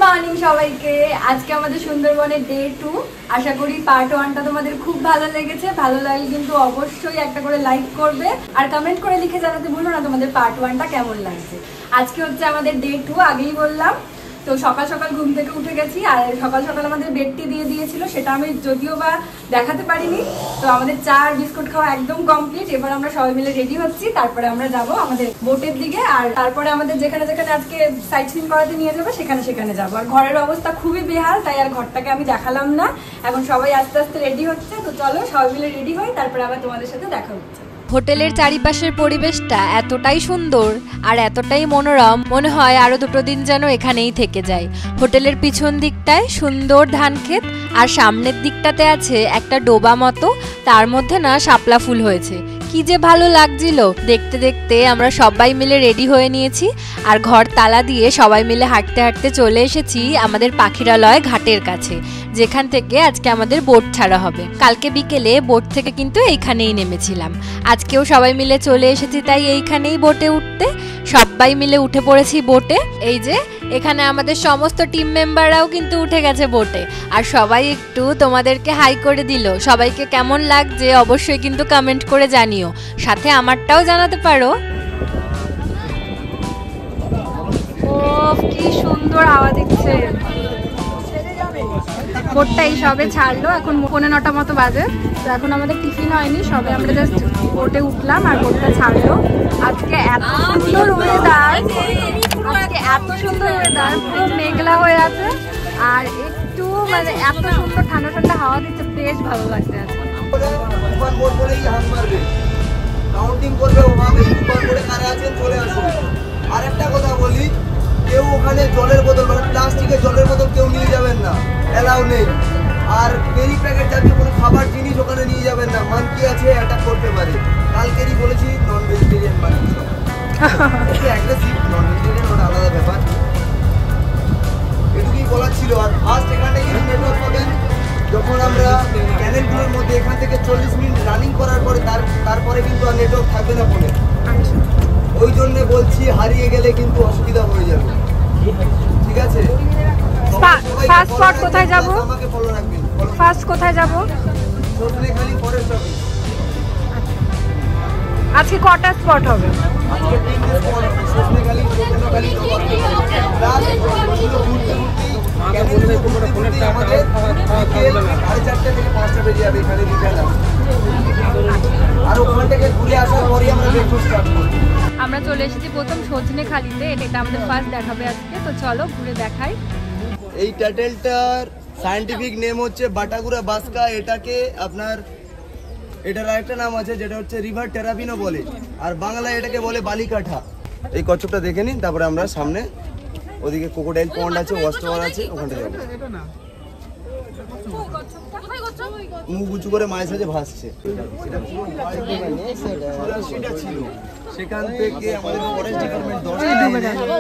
Morning সবাইকে। আজকে আমাদের সুন্দরবনের ডে 2। আশা করি পার্ট 1টা তোমাদের খুব ভালো লেগেছে। ভালো লাগলে কিন্তু অবশ্যই একটা করে লাইক করবে আর কমেন্ট করে লিখে জানাতে ভুলো না তোমাদের পার্ট 1টা কেমন লাগছে। আজকে হচ্ছে আমাদের ডে 2, আগেই বললাম। তো সকাল সকাল ঘুম থেকে উঠে গেছি আর সকাল সকাল আমাদের বেডটি দিয়ে দিয়েছিল, সেটা আমি যদিও বা দেখাতে পারিনি। তো আমাদের চা আর বিস্কুট খাওয়া একদম কমপ্লিট। এবার আমরা সবাই মিলে রেডি হচ্ছি, তারপরে আমরা যাব আমাদের বোটের দিকে। আর তারপরে আমাদের যেখানে যেখানে আজকে সাইট সিন করাতে নিয়ে যাবো সেখানে যাবো। আর ঘরের অবস্থা খুবই বেহাল, তাই আর ঘরটাকে আমি দেখালাম না। এখন সবাই আস্তে আস্তে রেডি হচ্ছে। তো চলো সবাই মিলে রেডি হই, তারপরে আবার তোমাদের সাথে দেখা হচ্ছে। হোটেলের চারিপাশের পরিবেশটা এতটাই সুন্দর আর এতটাই মনোরম, মনে হয় আরো দুটো দিন যেন এখানেই থেকে যায়। হোটেলের পিছন দিকটায় সুন্দর ধান ক্ষেত আর সামনের দিকটাতে আছে একটা ডোবা মতো, তার মধ্যে না শাপলা ফুল হয়েছে। কি যে ভালো লাগছিল দেখতে দেখতে। আমরা সবাই মিলে রেডি হয়ে নিয়েছি আর ঘর তালা দিয়ে সবাই মিলে হাঁটতে হাঁটতে চলে এসেছি আমাদের পাখিরালয় ঘাটের কাছে, যেখান থেকে আজকে আমাদের বোট ছাড়া হবে। কালকে বিকেলে বোট থেকে কিন্তু এইখানেই নেমেছিলাম, আজকেও সবাই মিলে চলে এসেছি তাই এইখানেই বোটে উঠতে। সবাই মিলে উঠে পড়েছি বোটে। এই যে এখানে আমাদের সমস্ত টিম মেম্বাররাও কিন্তু উঠে গেছে বোটে। আর সবাই একটু তোমাদেরকে হাই করে দিল। সবাইকে কেমন লাগছে অবশ্যই কিন্তু কমেন্ট করে জানিও, সাথে আমারটাও জানাতে পারো। ও কি সুন্দর হাওয়া দিচ্ছে। বোটটা এই সবে ছাড়লো, এখন 9:15 মতো বাজে। তো এখন আমাদের টিফিন হয়নি, সবে আমরা জাস্ট বোটে উঠলাম আর বোটটা ছাড়লো। আজকে এত সুন্দর ওয়েদার, পুরো মেঘলা হয়ে আছে আর একটু মানে এত সুন্দর ঠান্ডা ঠান্ডা হাওয়া দিচ্ছে, বেশ ভালো লাগছে আজকে। আর একটা কথা বলি, কেউ ওখানে জলের বোতল মানে প্লাস্টিকের জলের বোতল কেউ নিয়ে যাবেন না, এলাও নেই। আর কেরি প্যাকেট জাতীয় কোনো খাবার জিনিস ওখানে নিয়ে যাবেন না, মানকি আছে অ্যাটাক করতে পারে। কালকেরই বলেছি নন ভেজিটেরিয়ান বানিয়ে অ্যাগ্রেসিভ, নন ভেজিটেরিয়ান ওটা আলাদা ব্যাপার। এটুকুই বলার ছিল। আর ফার্স্ট এখানে গিয়ে নেটওয়ার্ক পাবেন যখন আমরা ক্যানেলগুলোর মধ্যে এখান থেকে 40 মিনিট রানিং করার পরে তারপরে কিন্তু আর নেটওয়ার্ক থাকবে না ফোনে। ওই জন্য বলছি হারিয়ে গেলে কিন্তু অসুবিধা হয়ে যাবে, ঠিক আছে? ফার্স্ট স্পট কোথায় যাব? আমাকে ফলো রাখবেন। ফার্স্ট কোথায় যাব? Sajnekhali forest office. আজকে কটা স্পট হবে? আজকে 3টে স্পট হবে, সজনেখালি, সজনেখালি প্লাস ওইগুলো ঘুরতে ঘুরতে আমাদের বিকেল 4:30 থেকে 5টা বেজে যাবে এখানে রিটার্ন আসবে। আর ওখান থেকে ঘুরে আসার পরই আমরা ব্রেকফাস্ট স্টার্ট করব। আমরা চলে এসেছি প্রথম সজনেখালিতে, এটা আমাদের ফার্স্ট দেখাবে আজকে। তো চলো ঘুরে দেখাই। এই টাটেলটার সায়েন্টিফিক নেম হচ্ছে বাটাগুড়া বাসকা। এটাকে আপনার এটার আরেকটা নাম আছে যেটা হচ্ছে রিভার টেরাপিনো বলে, আর বাংলায় এটাকে বলে বালিকাঠা। এই কচ্ছপটা দেখে নিন, তারপরে আমরা সামনে ওদিকে ক্রোকোডাইল পন্ড আছে, ওয়াচ টাওয়ার আছে, ওখানে যাবো। মুখ উঁচু করে মায়ের সাথে ভাসছে। সেটা ছিল সেখান থেকে আমাদের ফরেস্ট ডিপার্টমেন্ট 10টা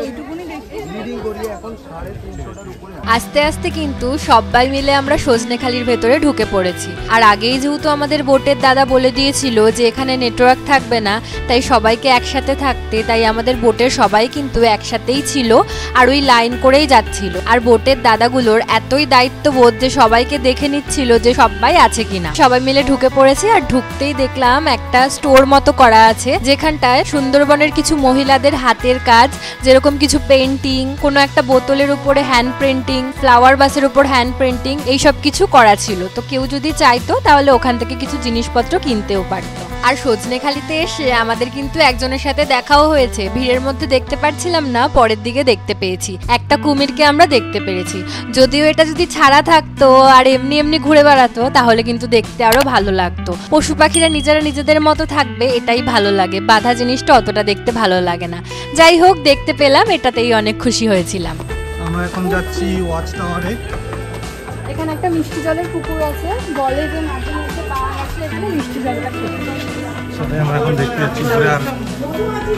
ব্রিডিং করিয়ে এখন 350টার উপরে। আস্তে আস্তে কিন্তু সবাই মিলে আমরা সজনেখালির ভেতরে ঢুকে পড়েছি। আর আগেই যেহেতু আমাদের বোটের দাদা বলে দিয়েছিল যে এখানে নেটওয়ার্ক থাকবে না, তাই সবাইকে একসাথে থাকতে, তাই আমাদের বোটের সবাই কিন্তু একসাথেই ছিল আর ওই লাইন করেই যাচ্ছিল। আর বোটের দাদাগুলোর এতই দায়িত্ববোধ যে সবাইকে দেখে নিচ্ছিল যে সবাই আছে কিনা। সবাই মিলে ঢুকে পড়েছি আর ঢুকতেই দেখলাম একটা স্টোর মতো করা আছে, যেখানটায় সুন্দরবনের কিছু মহিলাদের হাতের কাজ, যেরকম কিছু পেন্টিং, কোনো একটা বোতলের উপরে হ্যান্ড প্রিন্টিং, ফ্লাওয়ার বাসের উপর হ্যান্ড প্রিন্টিং, এইসব কিছু করা ছিল। তো কেউ যদি চাইতো তাহলে ওখান থেকে কিছু জিনিসপত্র কিনতেও পারতো। আর সজনেখালিতে এসে আমাদের কিন্তু একজনের সাথে দেখাও হয়েছে। ভিড়ের মধ্যে দেখতে পাচ্ছিলাম না, পরের দিকে দেখতে পেয়েছি। একটা কুমিরকে আমরা দেখতে পেরেছি। যদিও এটা যদি ছাড়া থাকতো আর এমনি এমনি ঘুরে বেড়াতো তাহলে কিন্তু দেখতে আরো ভালো লাগতো। পশু পাখিরা নিজেরা নিজেদের মতো থাকবে, এটাই ভালো লাগে। বাধা জিনিসটা অতটা দেখতে ভালো লাগে না। যাই হোক, দেখতে পেলাম, এটাতেই অনেক খুশি হয়েছিলাম। আমরা এখন যাচ্ছি ওয়াচ টাওয়ারে। এখানে একটা মিষ্টি জলের পুকুর আছে, বলে যে মাঝে মধ্যে পাওয়া গেছে এখানে মিষ্টি জলটা খেতে। সেটাই আমরা এখন দেখতে যাচ্ছি। আর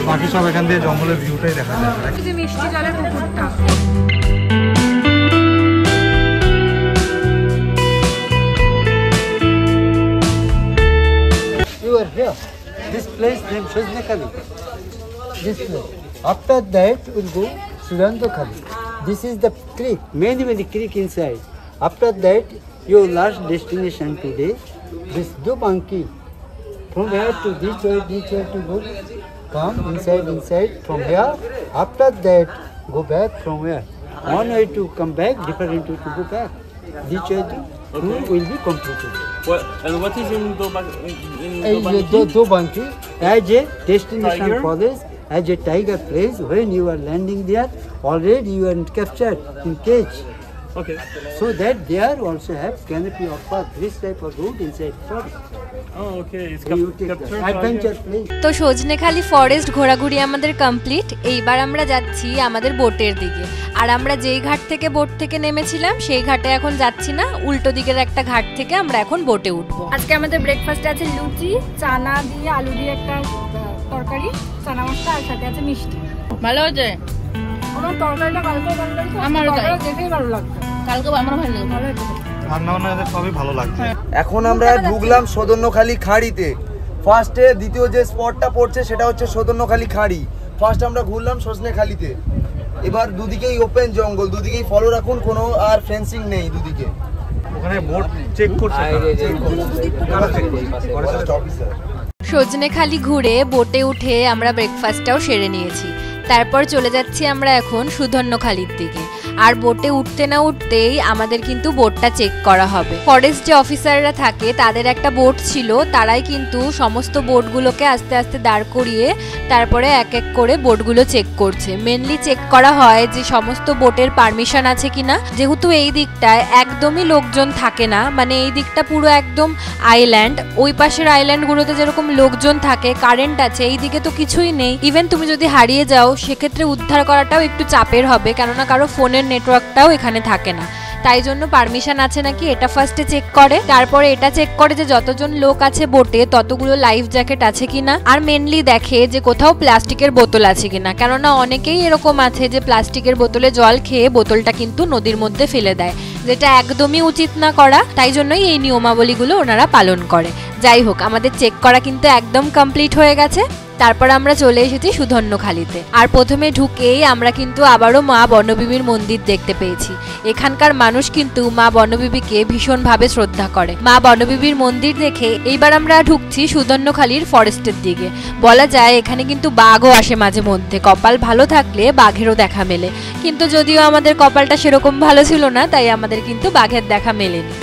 বাকি সব এখান দিয়ে জঙ্গলের ভিউটাই দেখা যায়। যে মিষ্টি জলের পুকুরটা। You are here. This place named Sojnekhali. This place. After that, we'll go Sudantokhali. This is the creek, many creek inside. After that, your last destination today, this Dubanki. From here to this way to go. Come inside from here. After that, go back from here. One way to come back, different way to go back. This way to will be completed. What is in Dubanki as a destination Tiger? forest, as a tiger place. When you are landing there, already you are captured in cage. Okay. So that there also have canopy of path, this type of road inside forest. Oh, okay. It's So you take captured the adventure place. তো Sajnekhali forest ঘোরাঘুরি আমাদের complete. এইবার আমরা যাচ্ছি আমাদের বোটের দিকে। আর আমরা যেই ঘাট থেকে বোট থেকে নেমেছিলাম সেই ঘাটে এখন যাচ্ছি না, উল্টো দিকের একটা ঘাট থেকে আমরা এখন বোটে উঠবো। আজকে আমাদের ব্রেকফাস্টে আছে লুচি, চানা দিয়ে আলু দিয়ে একটা তরকারি, চানা মশলা, আর সাথে আছে মিষ্টি। ভালো হয়েছে। আমার তরকারিটা কালকে ভালো লাগছে, আমারও তাই। দেখেই ভালো লাগছে। কালকে আমার ভালো লেগেছে। ভালো হয়েছে। রান্না বান্না সবই ভালো লাগছে। এখন আমরা ঢুকলাম সদন্যখালি খাঁড়িতে। ফার্স্টে দ্বিতীয় যে স্পটটা পড়ছে সেটা হচ্ছে সদন্যখালি খাঁড়ি। ফার্স্ট আমরা ঘুরলাম সজনেখালিতে। এবার দুদিকেই ওপেন জঙ্গল, দুদিকেই ফলো রাখুন, কোনো আর ফেন্সিং নেই দুদিকে। ওখানে বোট চেক করছে সজনেখালি ঘুরে বোটে উঠে আমরা ব্রেকফাস্টটাও সেরে নিয়েছি। তারপর চলে যাচ্ছি আমরা এখন সুধন্যখালির দিকে। আর বোটে উঠতে না উঠতেই আমাদের কিন্তু বোটটা চেক করা হবে। ফরেস্ট যে অফিসাররা থাকে তাদের একটা বোট ছিল, তারাই কিন্তু সমস্ত বোটগুলোকে আস্তে আস্তে দাঁড় করিয়ে তারপরে এক এক করে বোটগুলো চেক করছে। মেনলি চেক করা হয় যে সমস্ত বোটের পারমিশন আছে কিনা, যেহেতু এই দিকটায় একদমই লোকজন থাকে না, মানে এই দিকটা পুরো একদম আইল্যান্ড। ওই পাশের আইল্যান্ডগুলোতে যেরকম লোকজন থাকে, কারেন্ট আছে, এই দিকে তো কিছুই নেই। ইভেন তুমি যদি হারিয়ে যাও সেক্ষেত্রে উদ্ধার করাটাও একটু চাপের হবে, কেননা কারো ফোনের নেটওয়ার্কটাও এখানে থাকে না। তাই জন্য পারমিশন আছে নাকি এটা ফার্স্টে চেক করে, তারপরে এটা চেক করে যে যতজন লোক আছে বোটে ততগুলো লাইফ জ্যাকেট আছে কিনা, আর মেনলি দেখে যে কোথাও প্লাস্টিকের বোতল আছে কিনা, কেননা অনেকেই এরকম আছে যে প্লাস্টিকের বোতলে জল খেয়ে বোতলটা কিন্তু নদীর মধ্যে ফেলে দেয়, যেটা একদমই উচিত না করা। তাই জন্যই এই নিয়মাবলীগুলো ওনারা পালন করে। যাই হোক, আমাদের চেক করা কিন্তু একদম কমপ্লিট হয়ে গেছে। তারপর আমরা চলে এসেছি সুধন্যখালিতে। আর প্রথমে ঢুকেই আমরা কিন্তু আবারও মা বনবিবির মন্দির দেখতে পেয়েছি। এখানকার মানুষ কিন্তু মা বনবিবিকে ভীষণভাবে শ্রদ্ধা করে। মা বনবিবির মন্দির দেখে এইবার আমরা ঢুকছি সুধন্যখালির ফরেস্টের দিকে। বলা যায় এখানে কিন্তু বাঘও আসে মাঝে মধ্যে, কপাল ভালো থাকলে বাঘেরও দেখা মেলে। কিন্তু যদিও আমাদের কপালটা সেরকম ভালো ছিল না, তাই আমাদের কিন্তু বাঘের দেখা মেলেনি।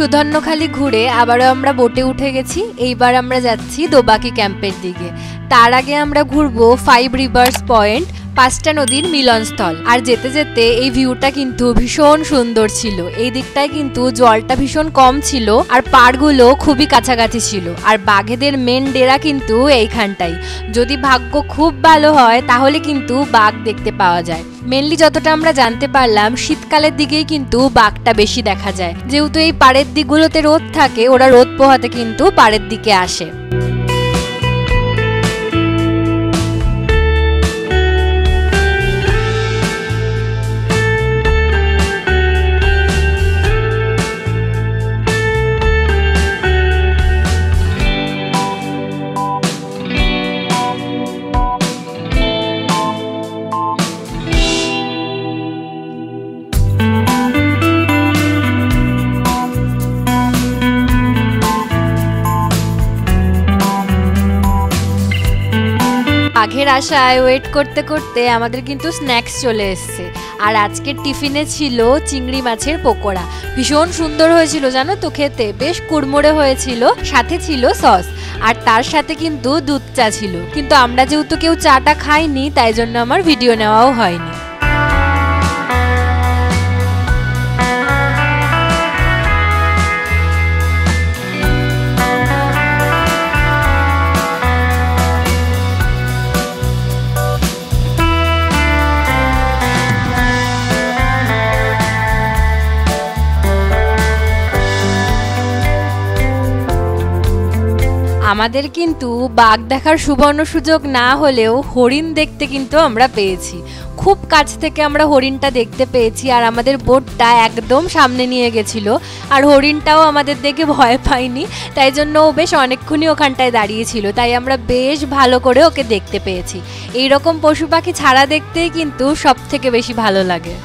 সুধন্যখালি ঘুরে আবারও আমরা বোটে উঠে গেছি। এইবার আমরা যাচ্ছি দোবাকি ক্যাম্পের দিকে। তার আগে আমরা ঘুরবো 5 রিভার্স পয়েন্ট, 5টা নদীর মিলনস্থল। আর যেতে যেতে এই ভিউটা কিন্তু ভীষণ সুন্দর ছিল। এই দিকটায় কিন্তু জলটা ভীষণ কম ছিল আর পাড়গুলো খুবই কাছাকাছি ছিল। আর বাঘেদের মেন ডেরা কিন্তু এইখানটাই। যদি ভাগ্য খুব ভালো হয় তাহলে কিন্তু বাঘ দেখতে পাওয়া যায়। মেনলি যতটা আমরা জানতে পারলাম শীতকালের দিকেই কিন্তু বাঘটা বেশি দেখা যায়, যেহেতু এই পাড়ের দিকগুলোতে রোদ থাকে, ওরা রোদ পোহাতে কিন্তু পাড়ের দিকে আসে। বাঘের আশায় ওয়েট করতে করতে আমাদের কিন্তু স্ন্যাক্স চলে এসছে। আর আজকের টিফিনে ছিল চিংড়ি মাছের পকোড়া। ভীষণ সুন্দর হয়েছিল জানো তো খেতে, বেশ কুড়মুড়ে হয়েছিল, সাথে ছিল সস, আর তার সাথে কিন্তু দুধ চা ছিল। কিন্তু আমরা যেহেতু কেউ চাটা খাইনি তাই জন্য আমার ভিডিও নেওয়াও হয়নি। আমাদের কিন্তু বাঘ দেখার সুবর্ণ সুযোগ না হলেও হরিণ দেখতে কিন্তু আমরা পেয়েছি। খুব কাছ থেকে আমরা হরিণটা দেখতে পেয়েছি, আর আমাদের বোটটা একদম সামনে নিয়ে গেছিল, আর হরিণটাও আমাদের দেখে ভয় পায়নি, তাই জন্য ও বেশ অনেকক্ষণই ওখানটায় দাঁড়িয়েছিল, তাই আমরা বেশ ভালো করে ওকে দেখতে পেয়েছি। এইরকম পশু পাখি ছাড়া দেখতেই কিন্তু সব থেকে বেশি ভালো লাগে।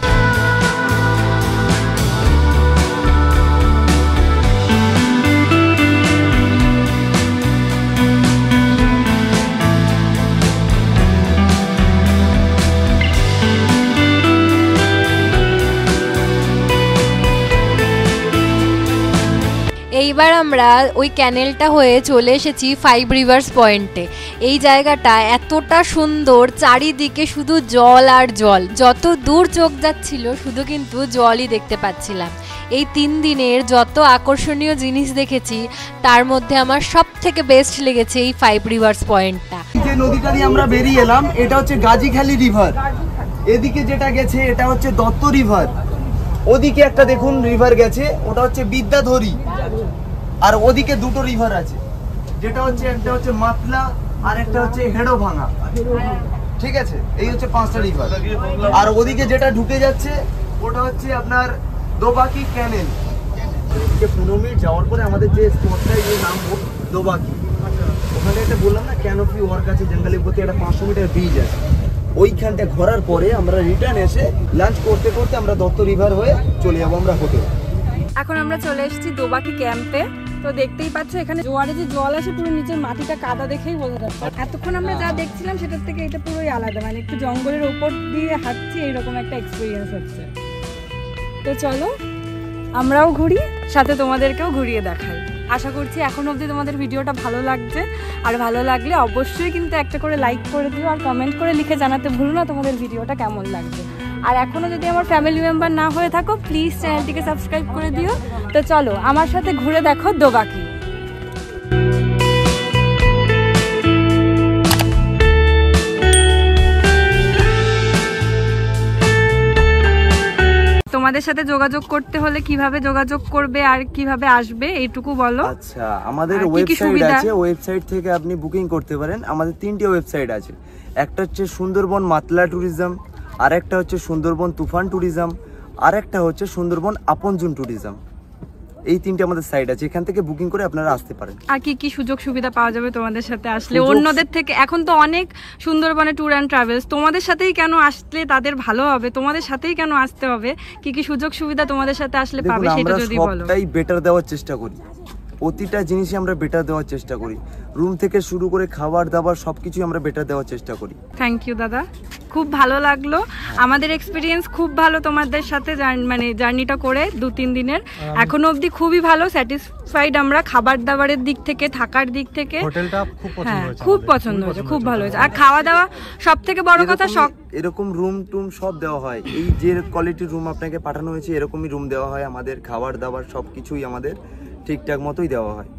এইবার আমরা ওই ক্যানেলটা হয়ে চলে এসেছি 5 রিভার্স পয়েন্টে। এই জায়গাটা এতটা সুন্দর, চারিদিকে শুধু জল আর জল, যত দূর চোখ যাচ্ছিল শুধু কিন্তু জলই দেখতে পাচ্ছিলাম। এই 3 দিনের যত আকর্ষণীয় জিনিস দেখেছি তার মধ্যে আমার সব থেকে বেস্ট লেগেছে এই 5 রিভার্স পয়েন্টটা। যে নদীটা দিয়ে আমরা বেরিয়ে এলাম এটা হচ্ছে গাজীখালী রিভার, এদিকে যেটা গেছে এটা হচ্ছে দত্ত রিভার, ওদিকে একটা দেখুন রিভার গেছে ওটা হচ্ছে বিদ্যাধরী, আর ওদিকে দুটো রিভার আছে, যেটা হচ্ছে একটা হচ্ছে মাতলা আর একটা হচ্ছে হেডো ভাঙা, ঠিক আছে? এই হচ্ছে 5টা রিভার। আর ওদিকে যেটা ঢুকে যাচ্ছে ওটা হচ্ছে আপনার দোবাকি ক্যানেল। 15 মিনিট যাওয়ার পরে আমাদের যে স্পটটায় যে নাম দোবাকি, ওখানে একটা বললাম না ক্যানোপি ওয়ার্ক আছে, জঙ্গলের প্রতি একটা 500 মিটার ব্রিজ আছে, ওইখানটা ঘোরার পরে আমরা রিটার্ন এসে লাঞ্চ করতে করতে আমরা দত্ত রিভার হয়ে চলে যাবো আমরা হোটেল। এখন আমরা চলে এসেছি দোবাকি ক্যাম্পে। তো দেখতেই পাচ্ছ এখানে জোয়ারে যে জল আসে পুরো নিচের মাটিটা কাদা দেখেই বোঝা যাচ্ছে। এতক্ষণ আমরা যা দেখছিলাম সেটার থেকে এটা পুরোই আলাদা, মানে একটু জঙ্গলের উপর দিয়ে হাঁটছি, এইরকম একটা এক্সপিরিয়েন্স হচ্ছে। তো চলো আমরাও ঘুরি, সাথে তোমাদেরকেও ঘুরিয়ে দেখাই। আশা করছি এখন অবধি তোমাদের ভিডিওটা ভালো লাগছে, আর ভালো লাগলে অবশ্যই কিন্তু একটা করে লাইক করে দিও, আর কমেন্ট করে লিখে জানাতে ভুলো না তোমাদের ভিডিওটা কেমন লাগছে। আর এখনও যদি আমার ফ্যামিলি মেম্বার না হয়ে থাকো প্লিজ চ্যানেলটিকে সাবস্ক্রাইব করে দিও। তো চলো আমার সাথে ঘুরে দেখো দোবাকি। তোমাদের সাথে যোগাযোগ করতে হলে কিভাবে যোগাযোগ করবে আর কিভাবে আসবে এইটুকু বলো। আচ্ছা, আমাদের ওয়েবসাইট আছে, ওয়েবসাইট থেকে আপনি বুকিং করতে পারেন। আমাদের 3টে ওয়েবসাইট আছে, একটা হচ্ছে সুন্দরবন মাতলা ট্যুরিজম, আর একটা হচ্ছে সুন্দরবন তুফান ট্যুরিজম, আর একটা হচ্ছে সুন্দরবন আপনজন ট্যুরিজম। এই 3টে আমাদের সাইট আছে, এখান থেকে বুকিং করে আপনারা আসতে পারেন। আর কি কি সুযোগ সুবিধা পাওয়া যাবে তোমাদের সাথে আসলে অন্যদের থেকে? এখন তো অনেক সুন্দরবনে ট্যুর অ্যান্ড ট্রাভেলস, তোমাদের সাথেই কেন আসলে তাদের ভালো হবে, তোমাদের সাথেই কেন আসতে হবে? কি কি সুযোগ সুবিধা তোমাদের সাথে আসলে পাবে সেটা যদি বলো। সবটাই বেটার দেওয়ার চেষ্টা করি, প্রতিটা জিনিসই আমরা বেটার দেওয়ার চেষ্টা করি, রুম থেকে শুরু করে খাবার দাবার সবকিছুই আমরা বেটার দেওয়ার চেষ্টা করি। থ্যাংক ইউ দাদা, খুব ভালো লাগলো, আমাদের এক্সপিরিয়েন্স খুব ভালো তোমাদের সাথে, মানে জার্নিটা করে 2-3 দিনের এখনো অবধি খুবই ভালো, স্যাটিসফাইড আমরা খাবার দাবারের দিক থেকে, থাকার দিক থেকে। হোটেলটা খুব পছন্দ হয়েছে, খুব পছন্দ হয়েছে, খুব ভালো হয়েছে। আর খাওয়া দাওয়া সব থেকে বড় কথা, এরকম রুম টুম সব দেওয়া হয়, এই যে কোয়ালিটির রুম আপনাকে পাঠানো হয়েছে এরকমই রুম দেওয়া হয়, আমাদের খাবার দাবার সবকিছুই আমাদের ঠিকঠাক মতোই দেওয়া হয়।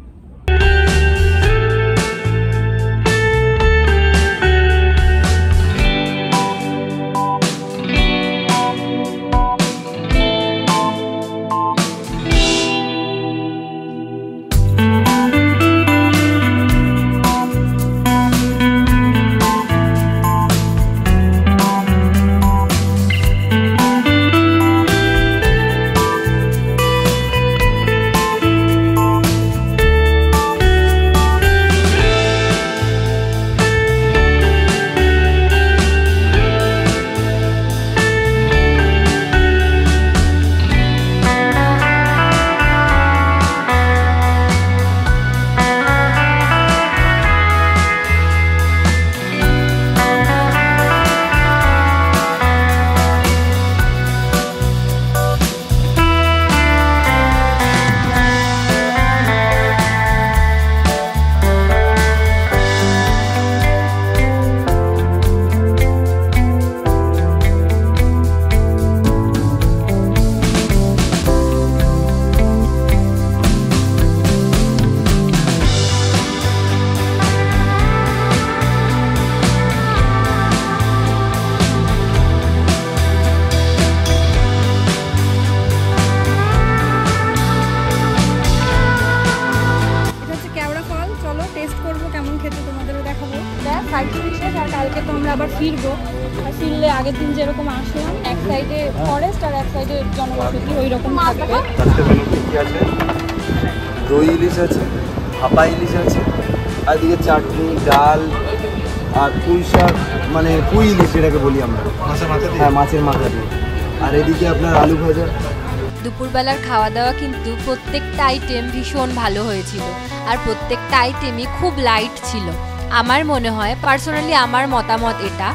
সাইটসিইং শেষ, আর কালকে তো আমরা আবার ফিরবো। আর ফিরলে আগের দিন যেরকম আসলাম, এক সাইডে ফরেস্ট আর এক সাইডে জনবসতি, ওই রকম থাকবে। চারটে মেনু কি আছে? দই ইলিশ আছে, ভাপা ইলিশ আছে, আর এদিকে চাটনি, ডাল আর পুঁই শাক, মানে পুঁই ইলিশ যেটাকে বলি আমরা, মাছের মাথা দিয়ে। হ্যাঁ মাছের মাথা দিয়ে। আর এদিকে আপনার আলু ভাজা। দুপুরবেলার খাওয়া দাওয়া কিন্তু প্রত্যেকটা আইটেম ভীষণ ভালো হয়েছিল, আর প্রত্যেকটা আইটেমই খুব লাইট ছিল। আমার মনে হয়, পার্সোনালি আমার মতামত এটা,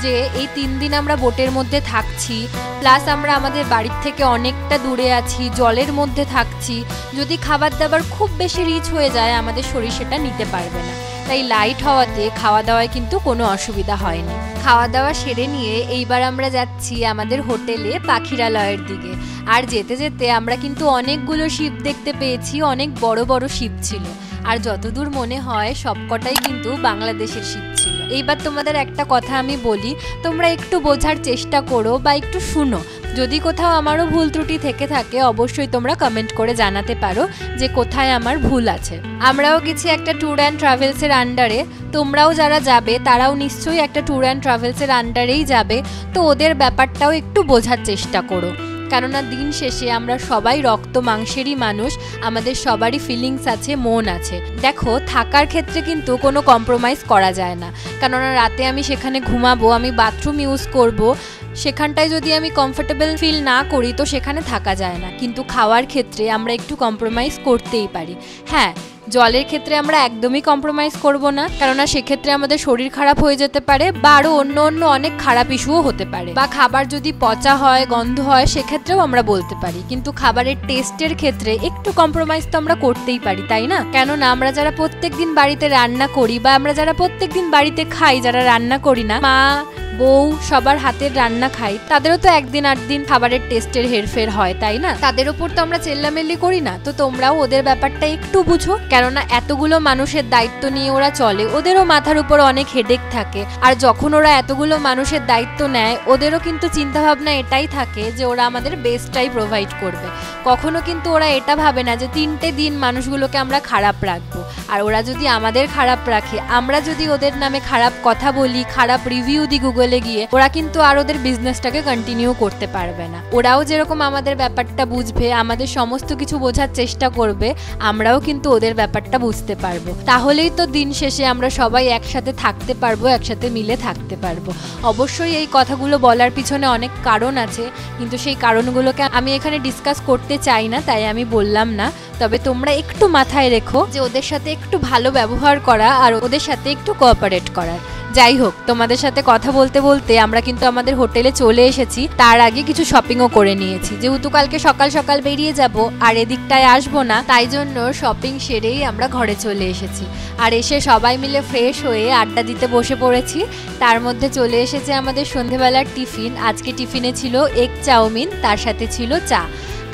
যে এই 3 দিন আমরা বোটের মধ্যে থাকছি, প্লাস আমরা আমাদের বাড়ির থেকে অনেকটা দূরে আছি, জলের মধ্যে থাকছি, যদি খাবার দাবার খুব বেশি রিচ হয়ে যায় আমাদের শরীর সেটা নিতে পারবে না। তাই লাইট হওয়াতে খাওয়া দাওয়ায় কিন্তু কোনো অসুবিধা হয়নি। খাওয়া দাওয়া সেরে নিয়ে এইবার আমরা যাচ্ছি আমাদের হোটেলে পাখিরালয়ের দিকে। আর যেতে যেতে আমরা কিন্তু অনেকগুলো শিপ দেখতে পেয়েছি, অনেক বড় বড় শিপ ছিল, আর যতদূর মনে হয় সবকটাই কিন্তু বাংলাদেশের শিপ ছিল। এইবার তোমাদের একটা কথা আমি বলি, তোমরা একটু বোঝার চেষ্টা করো বা একটু শুনো। যদি কোথাও আমারও ভুল ত্রুটি থেকে থাকে অবশ্যই তোমরা কমেন্ট করে জানাতে পারো যে কোথায় আমার ভুল আছে। আমরাও গেছি একটা ট্যুর অ্যান্ড ট্রাভেলসের আন্ডারে, তোমরাও যারা যাবে তারাও নিশ্চয়ই একটা ট্যুর অ্যান্ড ট্রাভেলসের আন্ডারেই যাবে, তো ওদের ব্যাপারটাও একটু বোঝার চেষ্টা করো। কেননা দিন শেষে আমরা সবাই রক্ত মাংসেরই মানুষ, আমাদের সবারই ফিলিংস আছে, মন আছে। দেখো, থাকার ক্ষেত্রে কিন্তু কোনো কম্প্রোমাইজ করা যায় না, কেননা রাতে আমি সেখানে ঘুমাবো, আমি বাথরুম ইউজ করব, সেখানটায় যদি আমি কমফোর্টেবল ফিল না করি তো সেখানে থাকা যায় না। কিন্তু খাওয়ার ক্ষেত্রে আমরা একটু কম্প্রোমাইজ করতেই পারি। হ্যাঁ, জলের ক্ষেত্রে আমরা একদমই কম্প্রোমাইজ করব না, কেননা সেক্ষেত্রে আমাদের শরীর খারাপ হয়ে যেতে পারে বা আরও অন্য অন্য অনেক খারাপ ইস্যুও হতে পারে, বা খাবার যদি পচা হয়, গন্ধ হয়, সেক্ষেত্রেও আমরা বলতে পারি। কিন্তু খাবারের টেস্টের ক্ষেত্রে একটু কম্প্রোমাইজ তো আমরা করতেই পারি, তাই না? কেননা আমরা যারা প্রত্যেকদিন বাড়িতে রান্না করি, বা আমরা যারা প্রত্যেকদিন বাড়িতে খাই, যারা রান্না করি না, মা বউ সবার হাতের রান্না খাই, তাদেরও তো একদিন 8 দিন খাবারের টেস্টের হেরফের হয়, তাই না? তাদের ওপর তো আমরা চেল্লামেল্লি করি না। তো তোমরাও ওদের ব্যাপারটা একটু বুঝো, কেননা এতগুলো মানুষের দায়িত্ব নিয়ে ওরা চলে, ওদেরও মাথার উপর অনেক হেডেক থাকে। আর যখন ওরা এতগুলো মানুষের দায়িত্ব নেয়, ওদেরও কিন্তু চিন্তাভাবনা এটাই থাকে যে ওরা আমাদের বেস্টটাই প্রোভাইড করবে। কখনো কিন্তু ওরা এটা ভাবে না যে 3টে দিন মানুষগুলোকে আমরা খারাপ রাখবো। আর ওরা যদি আমাদের খারাপ রাখে, আমরা যদি ওদের নামে খারাপ কথা বলি, খারাপ রিভিউ দিই গুগলে গিয়ে, ওরা কিন্তু আর ওদের বিজনেসটাকে কন্টিনিউ করতে পারবে না। ওরাও যেরকম আমাদের ব্যাপারটা বুঝবে, আমাদের সমস্ত কিছু বোঝার চেষ্টা করবে, আমরাও কিন্তু ওদের ব্যাপারটা বুঝতে পারবো। তাহলেই তো দিন শেষে আমরা সবাই একসাথে থাকতে পারবো, একসাথে মিলে থাকতে পারবো। অবশ্যই এই কথাগুলো বলার পিছনে অনেক কারণ আছে, কিন্তু সেই কারণগুলোকে আমি এখানে ডিসকাস করতে চাই না, তাই আমি বললাম না। তবে তোমরা একটু মাথায় রেখো যে ওদের সাথে একটু ভালো ব্যবহার করা আর ওদের সাথে একটু কোঅপারেট করার। যাই হোক, তোমাদের সাথে কথা বলতে বলতে আমরা কিন্তু আমাদের হোটেলে চলে এসেছি। তার আগে কিছু শপিংও করে নিয়েছি, যেহেতু কালকে সকাল সকাল বেরিয়ে যাব আর এদিকটায় আসবো না, তাই জন্য শপিং সেরেই আমরা ঘরে চলে এসেছি। আর এসে সবাই মিলে ফ্রেশ হয়ে আড্ডা দিতে বসে পড়েছি। তার মধ্যে চলে এসেছে আমাদের সন্ধেবেলার টিফিন। আজকে টিফিনে ছিল এগ চাউমিন, তার সাথে ছিল চা।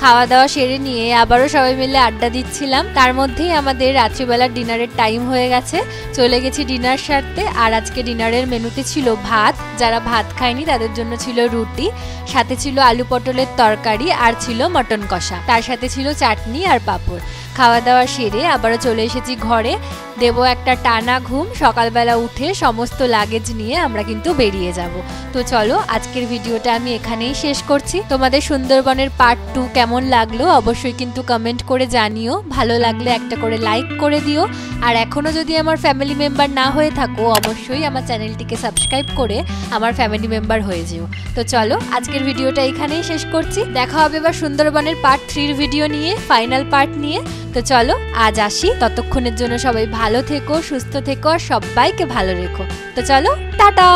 খাওয়া দাওয়া সেরে নিয়ে আবারও সবাই মিলে আড্ডা দিচ্ছিলাম। তার মধ্যেই আমাদের রাত্রিবেলার ডিনারের টাইম হয়ে গেছে, চলে গেছি ডিনার সারতে। আর আজকে ডিনারের মেনুতে ছিল ভাত, যারা ভাত খায়নি তাদের জন্য ছিল রুটি, সাথে ছিল আলু পটলের তরকারি, আর ছিল মটন কষা, তার সাথে ছিল চাটনি আর পাঁপড়। খাওয়া দাওয়া সেরে আবারও চলে এসেছি ঘরে, দেবো একটা টানা ঘুম। সকালবেলা উঠে সমস্ত লাগেজ নিয়ে আমরা কিন্তু বেরিয়ে যাব। তো চলো, আজকের ভিডিওটা আমি এখানেই শেষ করছি। তোমাদের সুন্দরবনের পার্ট 2 কেমন লাগলো অবশ্যই কিন্তু কমেন্ট করে জানিও। ভালো লাগলে একটা করে লাইক করে দিও, আর এখনও যদি আমার ফ্যামিলি মেম্বার না হয়ে থাকো অবশ্যই আমার চ্যানেলটিকে সাবস্ক্রাইব করে আমার ফ্যামিলি মেম্বার হয়ে যেও। তো চলো, আজকের ভিডিওটা এখানেই শেষ করছি। দেখা হবে এবার সুন্দরবনের পার্ট 3 ভিডিও নিয়ে, ফাইনাল পার্ট নিয়ে। তো চলো, আজ আসি। ততক্ষণের জন্য সবাই ভালো থেকো, সুস্থ থেকো, আর সবাইকে ভালো রেখো। তো চলো, টাটা।